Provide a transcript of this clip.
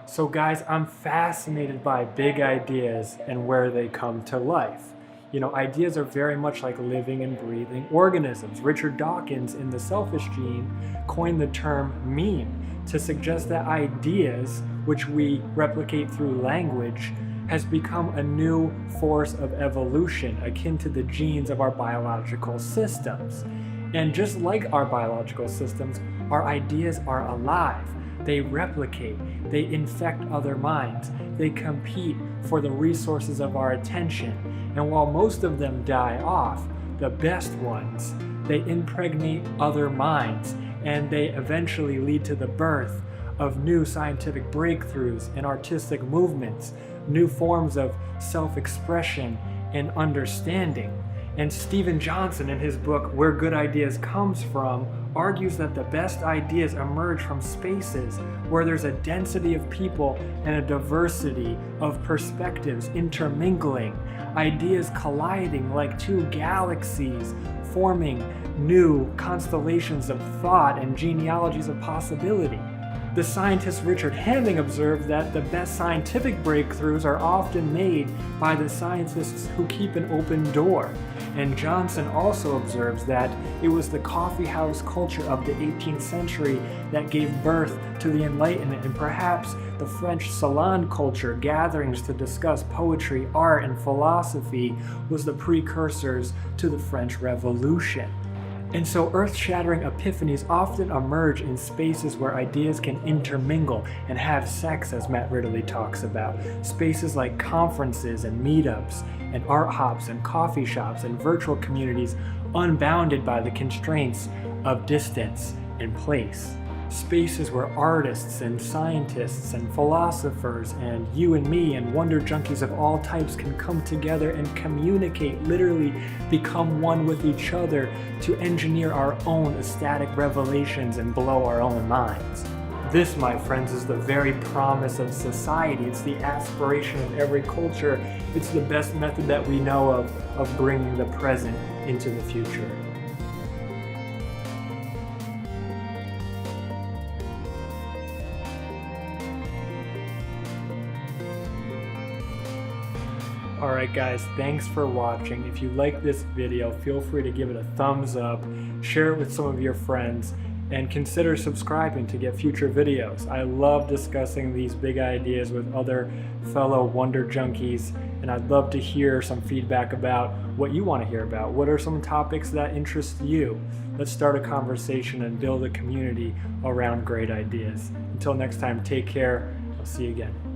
So guys, I'm fascinated by big ideas and where they come to life. You know, ideas are very much like living and breathing organisms. Richard Dawkins in The Selfish Gene coined the term meme to suggest that ideas, which we replicate through language, has become a new force of evolution akin to the genes of our biological systems. And just like our biological systems, our ideas are alive. They replicate, they infect other minds, they compete for the resources of our attention. And while most of them die off, the best ones, they impregnate other minds, and they eventually lead to the birth of new scientific breakthroughs and artistic movements, new forms of self-expression and understanding. And Steven Johnson, in his book Where Good Ideas Comes From, argues that the best ideas emerge from spaces where there's a density of people and a diversity of perspectives intermingling, ideas colliding like two galaxies, forming new constellations of thought and genealogies of possibility. The scientist Richard Hamming observed that the best scientific breakthroughs are often made by the scientists who keep an open door. And Johnson also observes that it was the coffeehouse culture of the 18th century that gave birth to the Enlightenment, and perhaps the French salon culture, gatherings to discuss poetry, art, and philosophy, was the precursors to the French Revolution. And so earth-shattering epiphanies often emerge in spaces where ideas can intermingle and have sex, as Matt Ridley talks about. Spaces like conferences and meetups and art hops and coffee shops and virtual communities unbounded by the constraints of distance and place. Spaces where artists and scientists and philosophers and you and me and wonder junkies of all types can come together and communicate, literally become one with each other to engineer our own ecstatic revelations and blow our own minds. This, my friends, is the very promise of society. It's the aspiration of every culture. It's the best method that we know of bringing the present into the future. Alright guys, thanks for watching. If you like this video, feel free to give it a thumbs up, share it with some of your friends, and consider subscribing to get future videos. I love discussing these big ideas with other fellow wonder junkies, and I'd love to hear some feedback about what you want to hear about. What are some topics that interest you? Let's start a conversation and build a community around great ideas. Until next time, take care. I'll see you again.